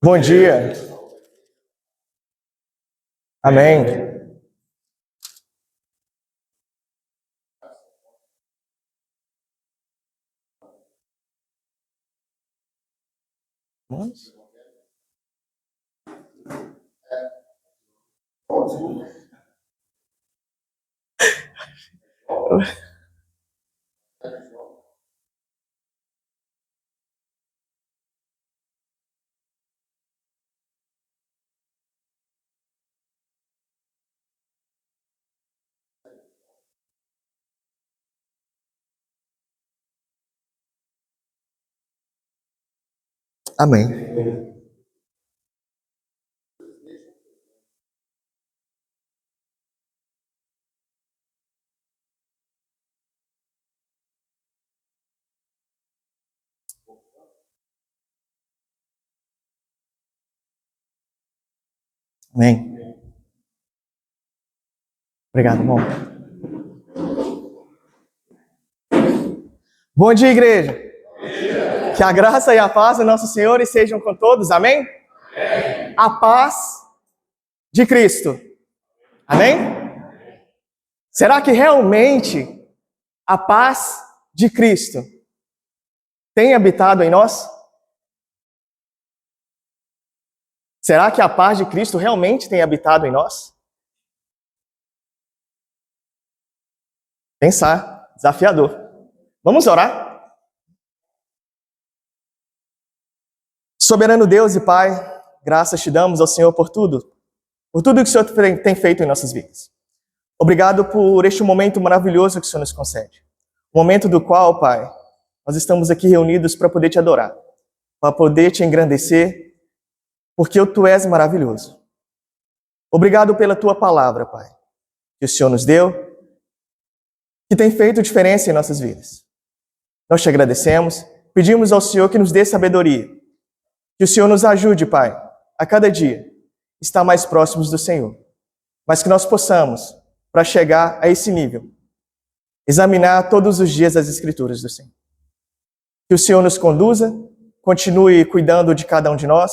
Bom dia. Amém. Vamos? Amém. Amém. Obrigado, irmão. Bom dia, igreja. Que a graça e a paz do nosso Senhor estejam com todos. Amém? A paz de Cristo. Amém? Será que realmente a paz de Cristo tem habitado em nós? Será que a paz de Cristo realmente tem habitado em nós? Pensar, desafiador. Vamos orar? Soberano Deus e Pai, graças te damos ao Senhor por tudo que o Senhor tem feito em nossas vidas. Obrigado por este momento maravilhoso que o Senhor nos concede. Um momento do qual, Pai, nós estamos aqui reunidos para poder te adorar, para poder te engrandecer, porque tu és maravilhoso. Obrigado pela tua palavra, Pai, que o Senhor nos deu, que tem feito diferença em nossas vidas. Nós te agradecemos, pedimos ao Senhor que nos dê sabedoria, que o Senhor nos ajude, Pai, a cada dia estar mais próximos do Senhor, mas que nós possamos, para chegar a esse nível, examinar todos os dias as Escrituras do Senhor. Que o Senhor nos conduza, continue cuidando de cada um de nós,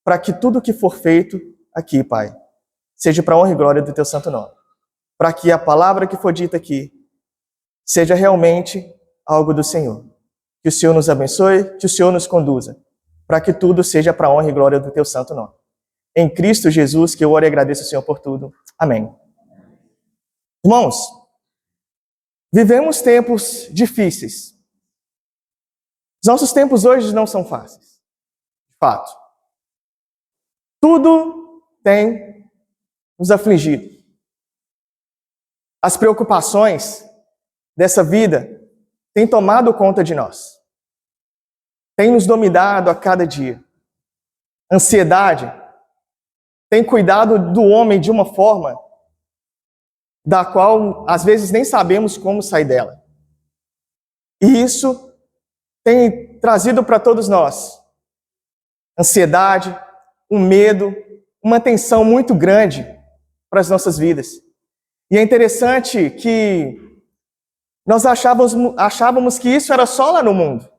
para que tudo que for feito aqui, Pai, seja para a honra e glória do teu santo nome. Para que a palavra que for dita aqui seja realmente algo do Senhor. Que o Senhor nos abençoe, que o Senhor nos conduza, para que tudo seja para a honra e glória do teu santo nome. Em Cristo Jesus, que eu oro e agradeço ao Senhor por tudo. Amém. Irmãos, vivemos tempos difíceis. Os nossos tempos hoje não são fáceis. De fato. Tudo tem nos afligido. As preocupações dessa vida têm tomado conta de nós. Tem nos dominado a cada dia. Ansiedade tem cuidado do homem de uma forma da qual, às vezes, nem sabemos como sair dela. E isso tem trazido para todos nós ansiedade, um medo, uma tensão muito grande para as nossas vidas. E é interessante que nós achávamos que isso era só lá no mundo.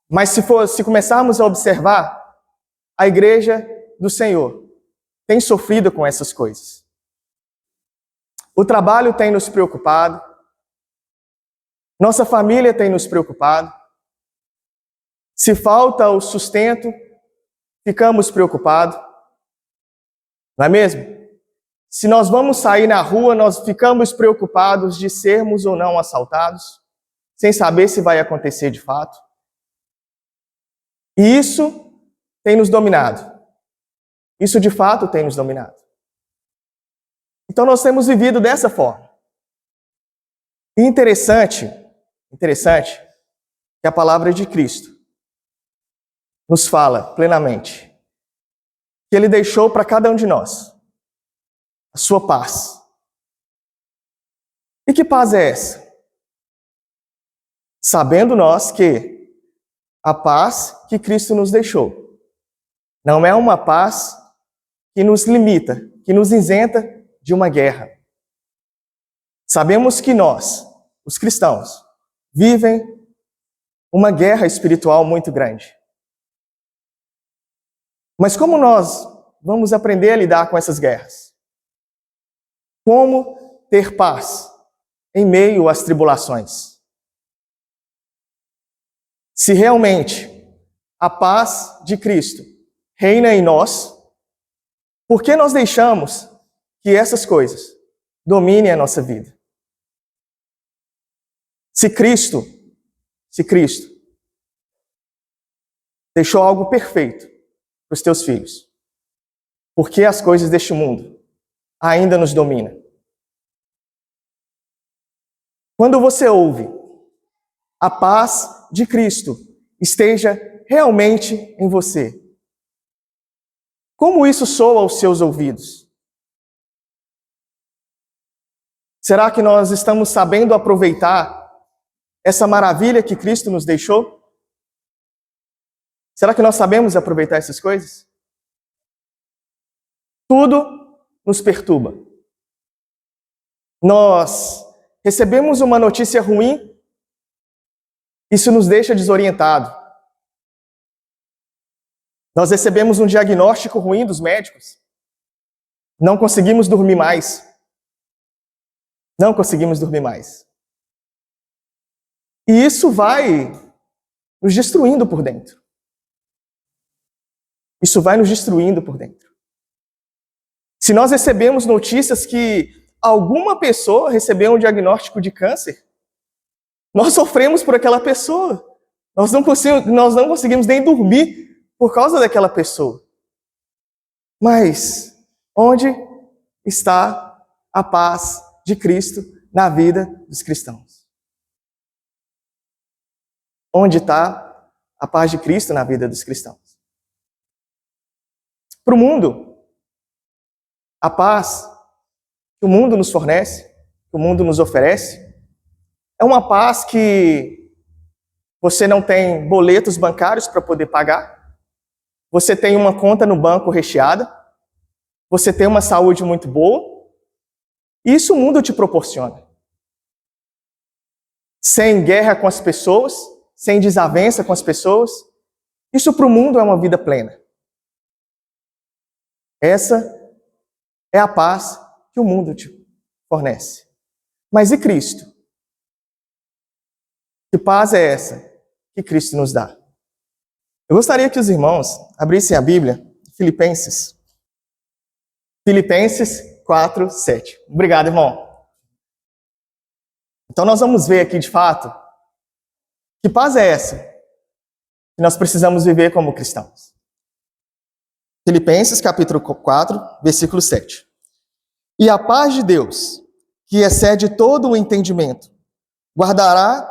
Mas se começarmos a observar, a igreja do Senhor tem sofrido com essas coisas. O trabalho tem nos preocupado, nossa família tem nos preocupado. Se falta o sustento, ficamos preocupados. Não é mesmo? Se nós vamos sair na rua, nós ficamos preocupados de sermos ou não assaltados, sem saber se vai acontecer de fato. E isso tem nos dominado. Isso de fato tem nos dominado. Então nós temos vivido dessa forma. E interessante que a palavra de Cristo nos fala plenamente que Ele deixou para cada um de nós a sua paz. E que paz é essa? Sabendo nós que a paz que Cristo nos deixou não é uma paz que nos limita, que nos isenta de uma guerra. Sabemos que nós, os cristãos, vivem uma guerra espiritual muito grande. Mas como nós vamos aprender a lidar com essas guerras? Como ter paz em meio às tribulações? Se realmente a paz de Cristo reina em nós, por que nós deixamos que essas coisas dominem a nossa vida? Se Cristo deixou algo perfeito para os teus filhos, por que as coisas deste mundo ainda nos dominam? Quando você ouve a paz de Cristo esteja realmente em você, como isso soa aos seus ouvidos? Será que nós estamos sabendo aproveitar essa maravilha que Cristo nos deixou? Será que nós sabemos aproveitar essas coisas? Tudo nos perturba. Nós recebemos uma notícia ruim, isso nos deixa desorientado. Nós recebemos um diagnóstico ruim dos médicos, não conseguimos dormir mais. Não conseguimos dormir mais. E isso vai nos destruindo por dentro. Isso vai nos destruindo por dentro. Se nós recebemos notícias que alguma pessoa recebeu um diagnóstico de câncer, nós sofremos por aquela pessoa. Nós não conseguimos nem dormir por causa daquela pessoa. Mas onde está a paz de Cristo na vida dos cristãos? Onde está a paz de Cristo na vida dos cristãos? Para o mundo, a paz que o mundo nos fornece, que o mundo nos oferece, é uma paz que você não tem boletos bancários para poder pagar, você tem uma conta no banco recheada, você tem uma saúde muito boa. Isso o mundo te proporciona. Sem guerra com as pessoas, sem desavença com as pessoas. Isso para o mundo é uma vida plena. Essa é a paz que o mundo te fornece. Mas e Cristo? Que paz é essa que Cristo nos dá? Eu gostaria que os irmãos abrissem a Bíblia, Filipenses 4:7. Obrigado, irmão. Então nós vamos ver aqui de fato que paz é essa que nós precisamos viver como cristãos. Filipenses capítulo 4, versículo 7. E a paz de Deus, que excede todo o entendimento, guardará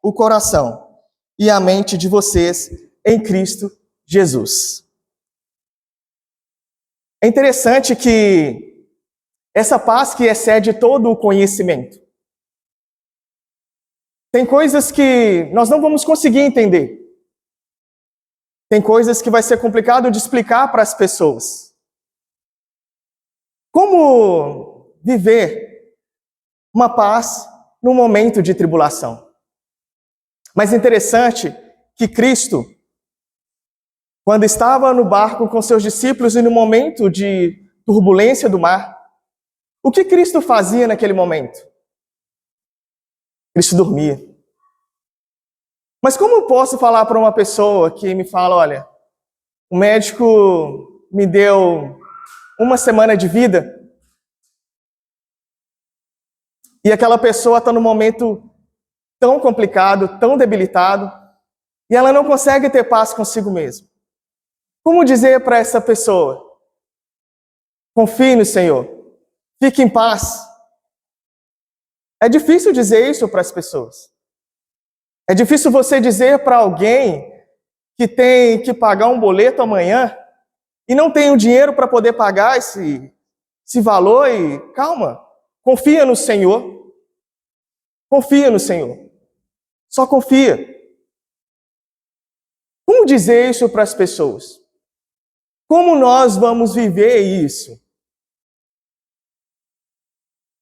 o coração e a mente de vocês em Cristo Jesus. É interessante que essa paz que excede todo o conhecimento, tem coisas que nós não vamos conseguir entender. Tem coisas que vai ser complicado de explicar para as pessoas. Como viver uma paz num momento de tribulação? Mas interessante que Cristo, quando estava no barco com seus discípulos e no momento de turbulência do mar, o que Cristo fazia naquele momento? Cristo dormia. Mas como eu posso falar para uma pessoa que me fala, olha, o médico me deu 1 semana de vida e aquela pessoa está num momento tão complicado, tão debilitado, e ela não consegue ter paz consigo mesma? Como dizer para essa pessoa, confie no Senhor, fique em paz? É difícil dizer isso para as pessoas. É difícil você dizer para alguém que tem que pagar um boleto amanhã e não tem o dinheiro para poder pagar esse valor e, calma, confia no Senhor. Confia no Senhor. Só confia. Como dizer isso para as pessoas? Como nós vamos viver isso?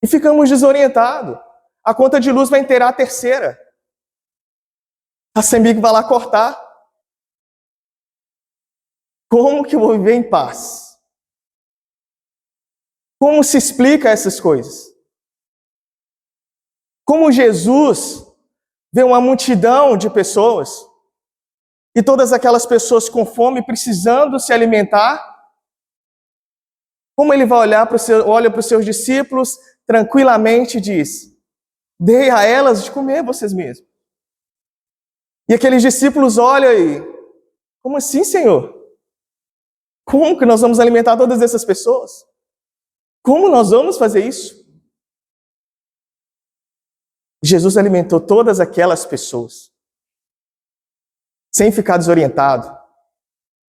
E ficamos desorientados. A conta de luz vai inteirar a terceira. A CEMIG vai lá cortar. Como que eu vou viver em paz? Como se explica essas coisas? Como Jesus vê uma multidão de pessoas e todas aquelas pessoas com fome precisando se alimentar? Como ele vai olha para os seus discípulos tranquilamente e diz: dei a elas de comer vocês mesmos. E aqueles discípulos olham e: como assim, Senhor? Como que nós vamos alimentar todas essas pessoas? Como nós vamos fazer isso? Jesus alimentou todas aquelas pessoas, sem ficar desorientado,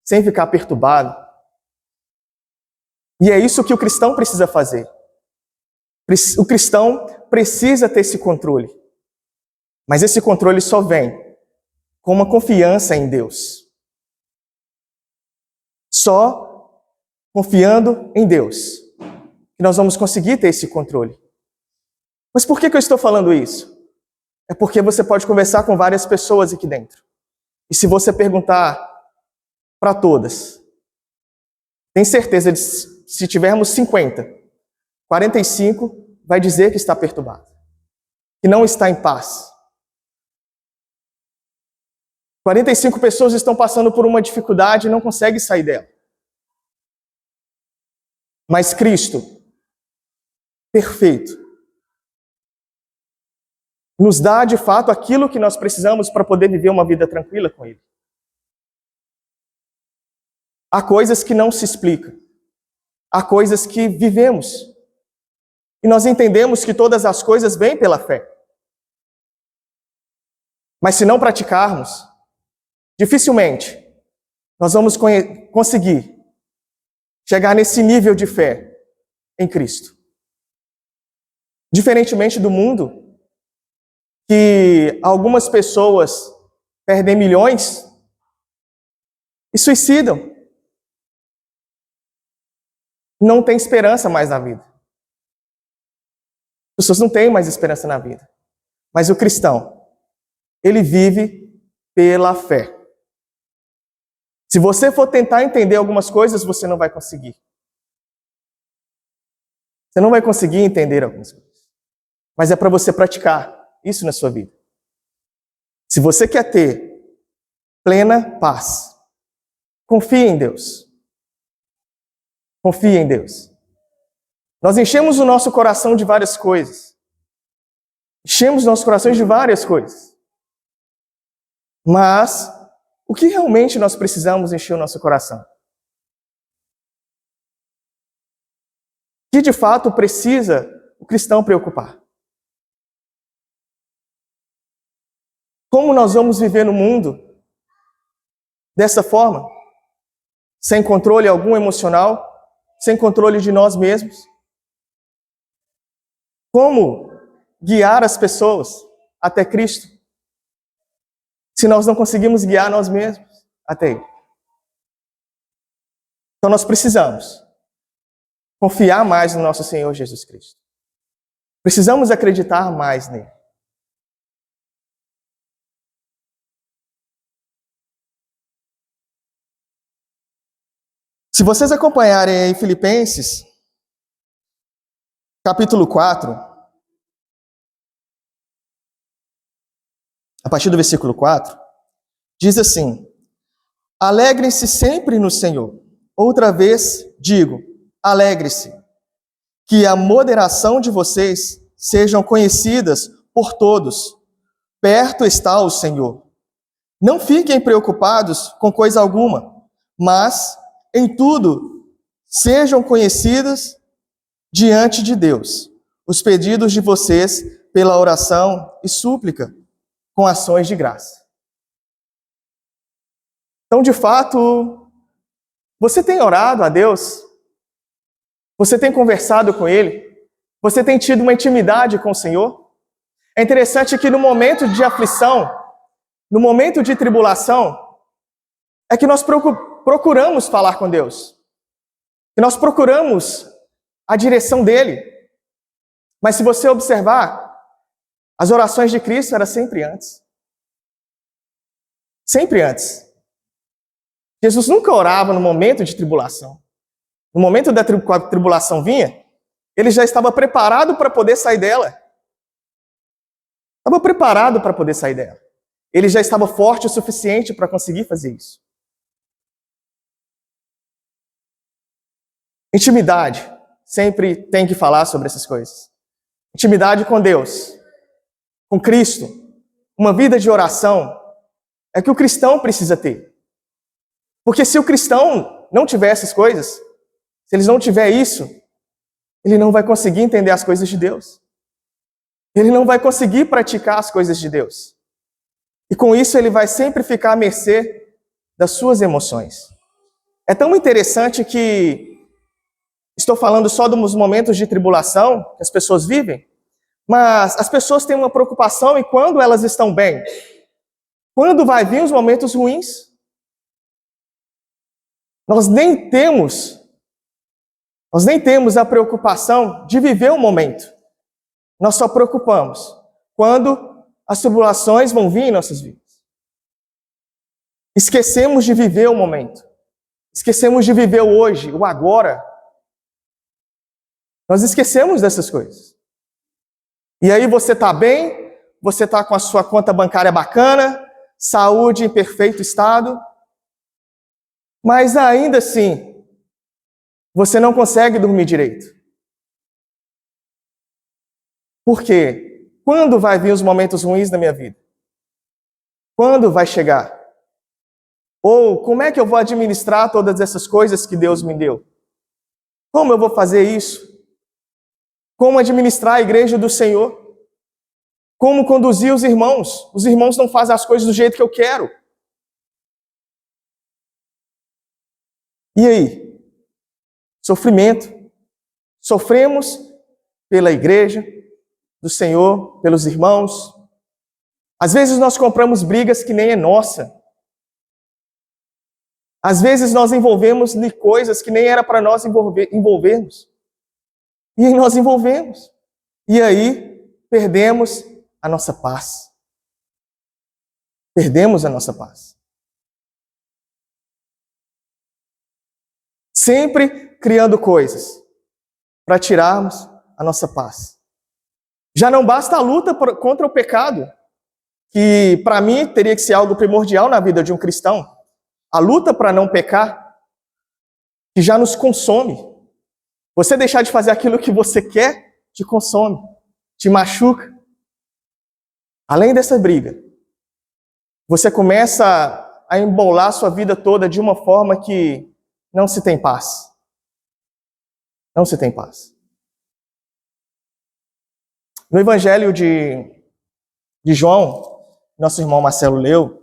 sem ficar perturbado. E é isso que o cristão precisa fazer. O cristão precisa ter esse controle. Mas esse controle só vem com uma confiança em Deus. Só confiando em Deus que nós vamos conseguir ter esse controle. Mas por que eu estou falando isso? É porque você pode conversar com várias pessoas aqui dentro. E se você perguntar para todas, tem certeza de se tivermos 50, 45 vai dizer que está perturbado, que não está em paz. 45 pessoas estão passando por uma dificuldade e não conseguem sair dela. Mas Cristo, perfeito, nos dá de fato aquilo que nós precisamos para poder viver uma vida tranquila com Ele. Há coisas que não se explicam. Há coisas que vivemos. E nós entendemos que todas as coisas vêm pela fé. Mas se não praticarmos, dificilmente nós vamos conseguir chegar nesse nível de fé em Cristo. Diferentemente do mundo, que algumas pessoas perdem milhões e suicidam. Não tem esperança mais na vida. As pessoas não têm mais esperança na vida. Mas o cristão, ele vive pela fé. Se você for tentar entender algumas coisas, você não vai conseguir. Você não vai conseguir entender algumas coisas. Mas é para você praticar isso na sua vida. Se você quer ter plena paz, confie em Deus. Confie em Deus. Nós enchemos o nosso coração de várias coisas. Enchemos nossos corações de várias coisas. Mas o que realmente nós precisamos encher o nosso coração? O que de fato precisa o cristão preocupar? Como nós vamos viver no mundo dessa forma? Sem controle algum emocional? Sem controle de nós mesmos? Como guiar as pessoas até Cristo, se nós não conseguimos guiar nós mesmos até Ele? Então nós precisamos confiar mais no nosso Senhor Jesus Cristo. Precisamos acreditar mais nele. Se vocês acompanharem em Filipenses, capítulo 4, a partir do versículo 4, diz assim: alegrem-se sempre no Senhor. Outra vez digo, alegre-se. Que a moderação de vocês sejam conhecidas por todos. Perto está o Senhor. Não fiquem preocupados com coisa alguma, mas em tudo sejam conhecidas diante de Deus os pedidos de vocês pela oração e súplica com ações de graça. Então, de fato, você tem orado a Deus? Você tem conversado com Ele? Você tem tido uma intimidade com o Senhor? É interessante que no momento de aflição, no momento de tribulação, é que nós procuramos falar com Deus. Que nós procuramos a direção dEle. Mas se você observar, as orações de Cristo eram sempre antes. Sempre antes. Jesus nunca orava no momento de tribulação. No momento da tribulação vinha, ele já estava preparado para poder sair dela. Estava preparado para poder sair dela. Ele já estava forte o suficiente para conseguir fazer isso. Intimidade. Sempre tem que falar sobre essas coisas. Intimidade com Deus, com Cristo, uma vida de oração, é que o cristão precisa ter. Porque se o cristão não tiver essas coisas, se ele não tiver isso, ele não vai conseguir entender as coisas de Deus. Ele não vai conseguir praticar as coisas de Deus. E com isso ele vai sempre ficar à mercê das suas emoções. É tão interessante que estou falando só dos momentos de tribulação que as pessoas vivem, mas as pessoas têm uma preocupação em quando elas estão bem. Quando vai vir os momentos ruins? Nós nem temos a preocupação de viver o momento. Nós só preocupamos quando as tribulações vão vir em nossas vidas. Esquecemos de viver o momento. Esquecemos de viver o hoje, o agora. Nós esquecemos dessas coisas. E aí você está bem, você está com a sua conta bancária bacana, saúde em perfeito estado, mas ainda assim, você não consegue dormir direito. Por quê? Quando vai vir os momentos ruins da minha vida? Quando vai chegar? Ou como é que eu vou administrar todas essas coisas que Deus me deu? Como eu vou fazer isso? Como administrar a igreja do Senhor? Como conduzir os irmãos? Os irmãos não fazem as coisas do jeito que eu quero. E aí? Sofrimento. Sofremos pela igreja do Senhor, pelos irmãos. Às vezes nós compramos brigas que nem é nossa. Às vezes nós envolvemos em coisas que nem era para nós envolvermos. E aí nós envolvemos. E aí perdemos a nossa paz. Perdemos a nossa paz. Sempre criando coisas para tirarmos a nossa paz. Já não basta a luta contra o pecado, que para mim teria que ser algo primordial na vida de um cristão. A luta para não pecar, que já nos consome. Você deixar de fazer aquilo que você quer, te consome, te machuca. Além dessa briga, você começa a embolar sua vida toda de uma forma que não se tem paz. Não se tem paz. No Evangelho de João, nosso irmão Marcelo leu,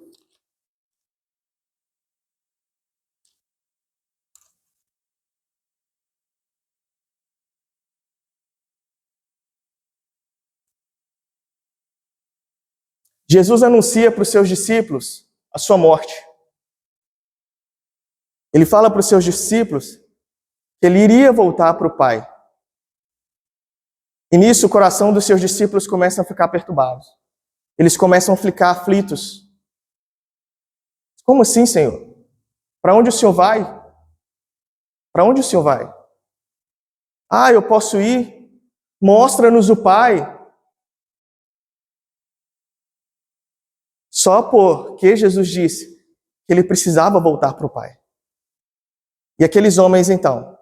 Jesus anuncia para os seus discípulos a sua morte. Ele fala para os seus discípulos que ele iria voltar para o Pai. E nisso o coração dos seus discípulos começa a ficar perturbados. Eles começam a ficar aflitos. Como assim, Senhor? Para onde o Senhor vai? Para onde o Senhor vai? Ah, eu posso ir? Mostra-nos o Pai. Só porque Jesus disse que ele precisava voltar para o Pai. E aqueles homens, então,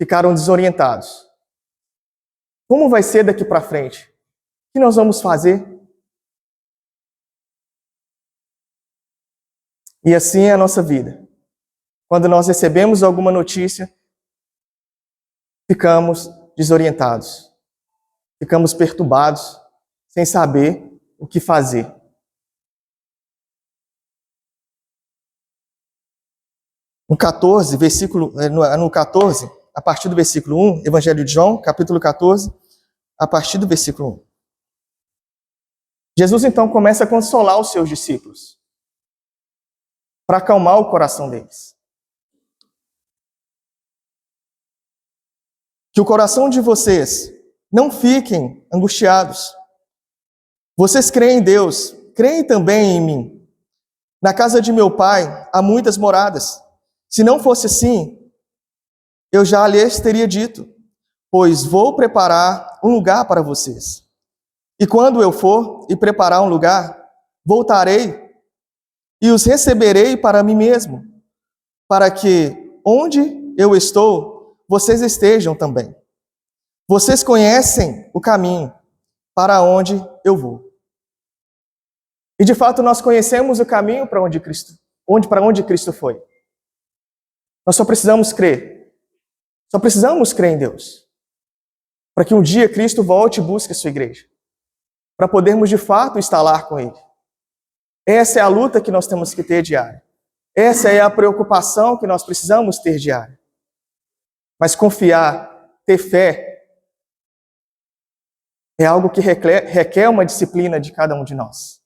ficaram desorientados. Como vai ser daqui para frente? O que nós vamos fazer? E assim é a nossa vida. Quando nós recebemos alguma notícia, ficamos desorientados. Ficamos perturbados, sem saber o que fazer. No 14, a partir do versículo 1, Evangelho de João, capítulo 14, a partir do versículo 1. Jesus então começa a consolar os seus discípulos, para acalmar o coração deles. Que o coração de vocês não fiquem angustiados. Vocês creem em Deus, creem também em mim. Na casa de meu pai há muitas moradas. Se não fosse assim, eu já lhes teria dito, pois vou preparar um lugar para vocês. E quando eu for e preparar um lugar, voltarei e os receberei para mim mesmo, para que onde eu estou, vocês estejam também. Vocês conhecem o caminho para onde eu vou. E de fato nós conhecemos o caminho para onde Cristo foi. Nós só precisamos crer. Só precisamos crer em Deus. Para que um dia Cristo volte e busque a sua igreja. Para podermos de fato instalar com Ele. Essa é a luta que nós temos que ter diária. Essa é a preocupação que nós precisamos ter diária. Mas confiar, ter fé, é algo que requer uma disciplina de cada um de nós.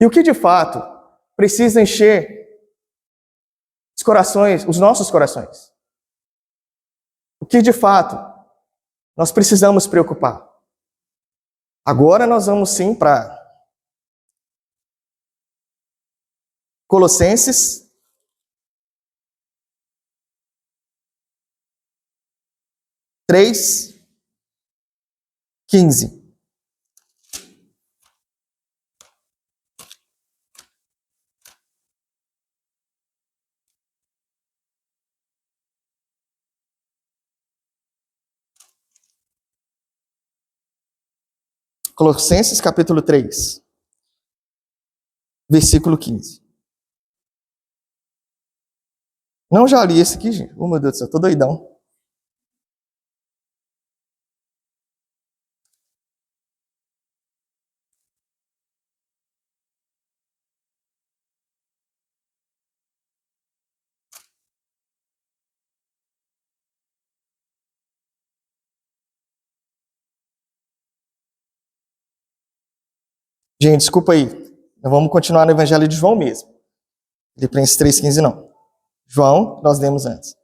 E o que de fato precisa encher os corações, os nossos corações? O que de fato nós precisamos preocupar? Agora nós vamos sim para Colossenses 3:15. Colossenses capítulo 3, versículo 15. Não, já li esse aqui, gente. Oh, meu Deus do céu, tô doidão. Gente, desculpa aí. Nós vamos continuar no Evangelho de João mesmo. Filipenses 3:15 não. João, nós lemos antes.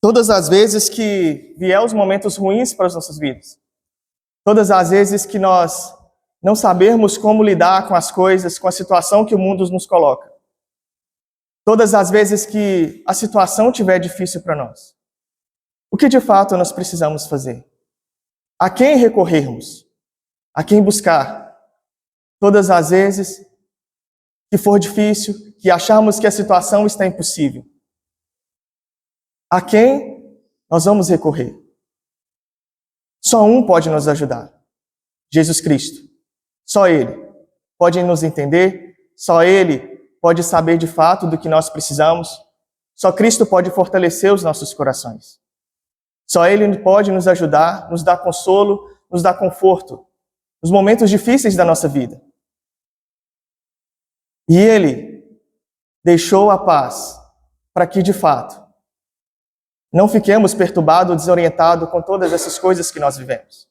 Todas as vezes que vier os momentos ruins para as nossas vidas, todas as vezes que nós não sabermos como lidar com as coisas, com a situação que o mundo nos coloca, todas as vezes que a situação estiver difícil para nós, o que de fato nós precisamos fazer? A quem recorrermos? A quem buscar? Todas as vezes que for difícil, que acharmos que a situação está impossível, a quem nós vamos recorrer? Só um pode nos ajudar: Jesus Cristo. Só Ele pode nos entender, só Ele pode saber de fato do que nós precisamos, só Cristo pode fortalecer os nossos corações. Só Ele pode nos ajudar, nos dar consolo, nos dar conforto nos momentos difíceis da nossa vida. E Ele deixou a paz para que, de fato, não fiquemos perturbados ou desorientados com todas essas coisas que nós vivemos.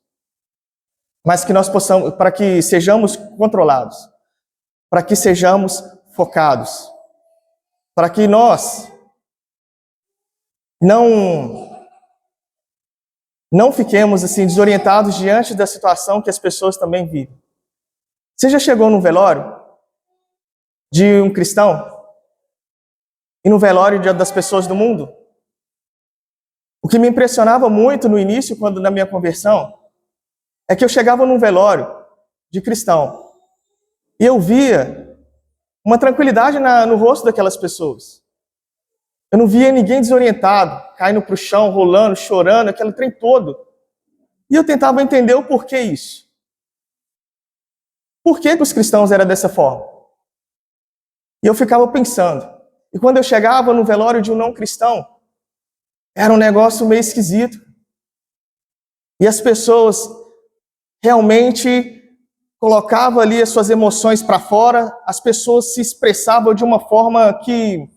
Mas que nós possamos, para que sejamos controlados, para que sejamos focados, para que nós não fiquemos assim desorientados diante da situação que as pessoas também vivem. Você já chegou num velório de um cristão e no velório das pessoas do mundo? O que me impressionava muito no início, quando na minha conversão, é que eu chegava num velório de cristão e eu via uma tranquilidade no rosto daquelas pessoas. Eu não via ninguém desorientado, caindo para o chão, rolando, chorando, aquele trem todo. E eu tentava entender o porquê isso. Por que os cristãos eram dessa forma? E eu ficava pensando. E quando eu chegava no velório de um não cristão, era um negócio meio esquisito. E as pessoas realmente colocavam ali as suas emoções para fora, as pessoas se expressavam de uma forma que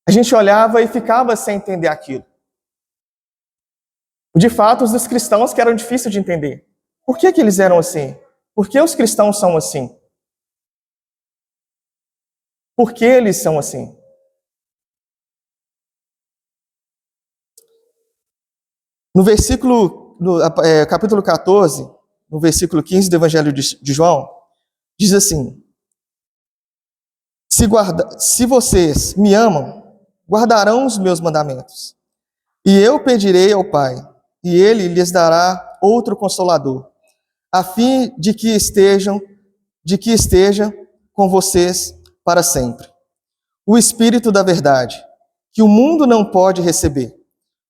a gente olhava e ficava sem entender aquilo. De fato, os cristãos que eram difíceis de entender. Por que eles eram assim? Por que os cristãos são assim? Por que eles são assim? No capítulo 14, no versículo 15 do Evangelho de João, diz assim: se vocês me amam, guardarão os meus mandamentos. E eu pedirei ao Pai, e ele lhes dará outro consolador, a fim de que esteja com vocês para sempre. O Espírito da verdade, que o mundo não pode receber,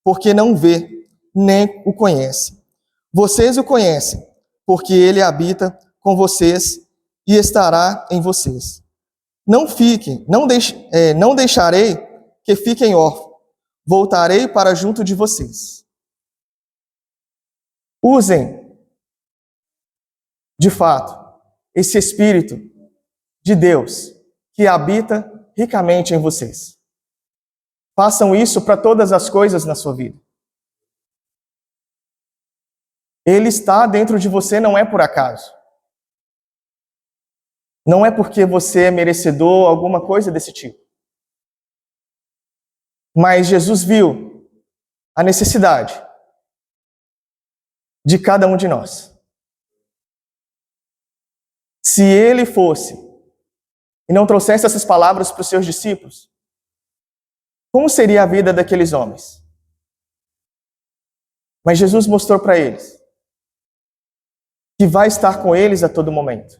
porque não vê, nem o conhece. Vocês o conhecem, porque ele habita com vocês e estará em vocês. Não deixarei que fiquem órfãos. Voltarei para junto de vocês. Usem, de fato, esse Espírito de Deus que habita ricamente em vocês. Façam isso para todas as coisas na sua vida. Ele está dentro de você, não é por acaso. Não é porque você é merecedor, alguma coisa desse tipo. Mas Jesus viu a necessidade de cada um de nós. Se ele fosse e não trouxesse essas palavras para os seus discípulos, como seria a vida daqueles homens? Mas Jesus mostrou para eles que vai estar com eles a todo momento.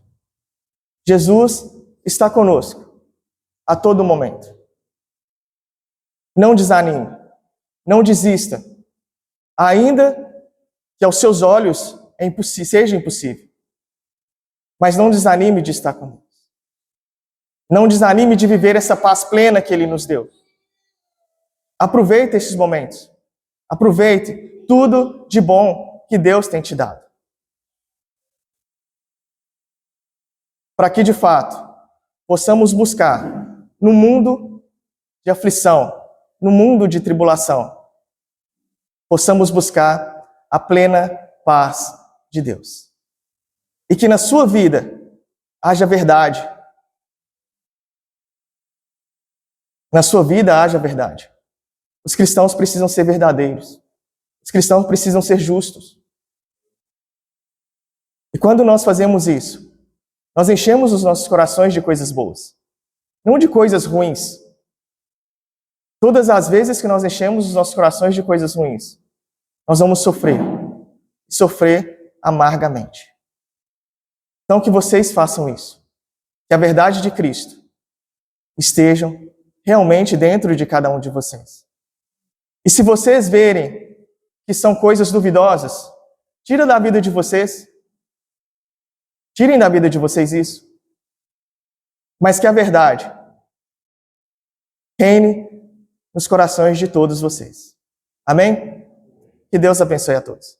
Jesus está conosco a todo momento. Não desanime, não desista, ainda que aos seus olhos seja impossível. Mas não desanime de estar com Deus. Não desanime de viver essa paz plena que Ele nos deu. Aproveite esses momentos. Aproveite tudo de bom que Deus tem te dado. Para que, de fato, possamos buscar no mundo de aflição, no mundo de tribulação, possamos buscar a plena paz de Deus. E que na sua vida haja verdade. Na sua vida haja verdade. Os cristãos precisam ser verdadeiros. Os cristãos precisam ser justos. E quando nós fazemos isso, nós enchemos os nossos corações de coisas boas, não de coisas ruins. Todas as vezes que nós enchemos os nossos corações de coisas ruins, nós vamos sofrer amargamente. Então que vocês façam isso, que a verdade de Cristo estejam realmente dentro de cada um de vocês. E se vocês verem que são coisas duvidosas, tirem da vida de vocês isso. Mas que a verdade reine nos corações de todos vocês. Amém? Que Deus abençoe a todos.